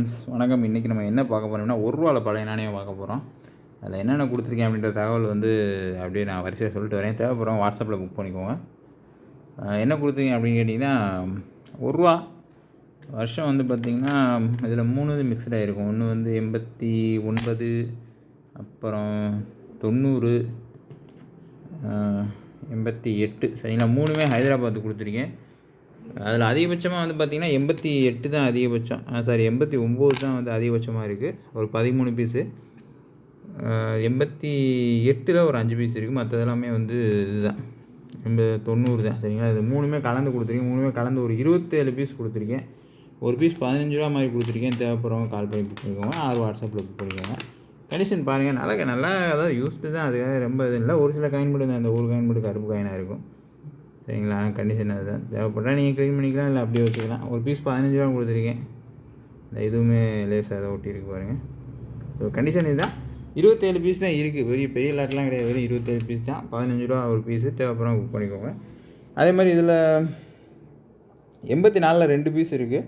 Friends, வணக்கம். இன்றைக்கி நம்ம என்ன பார்க்க போகிறோம்னா, ரூ. 1 பழைய நாணயம் பார்க்க போகிறோம். அதில் என்னென்ன கொடுத்துருக்கேன் அப்படின்ற தகவல் அப்படியே நான் வரிசையாக சொல்லிட்டு வரேன். தேவைப்படுறோம் வாட்ஸ்அப்பில் புக் பண்ணிக்கோங்க. என்ன கொடுத்துருக்கீங்க அப்படின்னு கேட்டிங்கன்னா, ரூ. 1 வருஷம் பார்த்திங்கன்னா இதில் 3 மிக்சடாக இருக்கும். ஒன்று 89, அப்புறம் 90, 88. சரிங்களா, 3மே ஹைதராபாத்து கொடுத்துருக்கேன். அதில் அதிகபட்சமாக பார்த்திங்கன்னா 88 தான் அதிகபட்சம். 89 தான் அதிகபட்சமாக இருக்குது. ஒரு 13 பீஸு. 88ல் ஒரு 5 பீஸ் இருக்குது. மற்றது எல்லாமே இதுதான் 90 தான். சரிங்களா, இது 3மே கலந்து கொடுத்துருக்கேன். 3மே கலந்து ஒரு 27 பீஸ் கொடுத்துருக்கேன். ஒரு பீஸ் ரூ. 15 மாதிரி கொடுத்துருக்கேன். தேவைப்படுறவங்க கால் பண்ணி புக் பண்ணிக்கோங்க. வாட்ஸ்அப்பில் புக் பண்ணிக்கோங்க. கண்டிஷன் பாருங்கள், நல்லா அதாவது யூஸ்டு தான். அதுக்காக ரொம்ப இது இல்லை. ஒரு சில காயின் மட்டும் தான், அந்த ஒரு காயின் மட்டும் கருப்பு காயினாக இருக்கும். சரிங்களா, கண்டிஷன் அதுதான். தேவைப்பட்டால் நீங்கள் க்ளீன் பண்ணிக்கலாம், இல்லை அப்படியே வச்சுக்கலாம். ஒரு பீஸ் ரூ. 15 கொடுத்துருக்கேன். இந்த இதுவுமே லேசாக அதை ஒட்டியிருக்கு பாருங்கள். ஸோ கண்டிஷன் இதுதான். 27 பீஸ் தான் இருக்குது. பெரிய லாட்லாம் கிடையாது. வெறும் 27 பீஸ் தான். ரூ. 15 ஒரு பீஸு. தேவைப்படுறவங்க புக் பண்ணிக்கோங்க. அதே மாதிரி இதில் 84ல் 2 பீஸ் இருக்குது.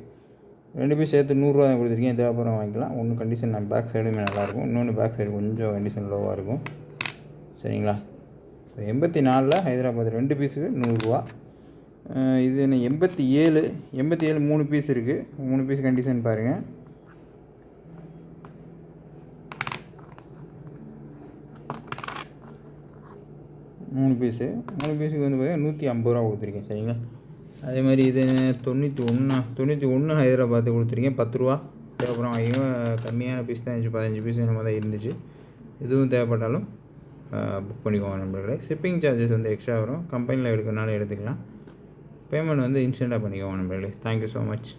2 பீஸ் சேர்த்து ரூ. 100 தான் கொடுத்துருக்கேன். தேவைப்படுறவங்க வாங்கிக்கலாம். ஒன்று கண்டிஷன் பேக் சைடுமே நல்லாயிருக்கும். இன்னொன்று பேக் சைடு கொஞ்சம் கண்டிஷன் லோவாக இருக்கும். சரிங்களா, 84ல் ஹைதராபாத் 2 பீஸுக்கு ரூ. 100. இது 87 3 பீஸ் இருக்குது. 3 பீஸ் கண்டிஷன் பாருங்கள். மூணு பீஸுக்கு பார்த்தீங்கன்னா ரூ. 150 கொடுத்துருக்கேன். சரிங்களா, அதே மாதிரி இது 91 ஹைதராபாத்து கொடுத்துருக்கேன். ரூ. 10. தேவைப்படம் வாங்கிங்க. கம்மியான பீஸ் தான் இருந்துச்சு. 15 பீஸ் நம்ம தான் இருந்துச்சு. இதுவும் தேவைப்பட்டாலும் புக் பண்ணிக்கோங்க நண்பர்களே. ஷிப்பிங் சார்ஜஸ் எக்ஸ்ட்ரா வரும். கம்பெனியில் எடுக்கிறனால எடுத்துக்கலாம். பேமெண்ட் இன்ஸ்டண்ட்டாக பண்ணிக்கோங்க நண்பர்களே. Thank you so much.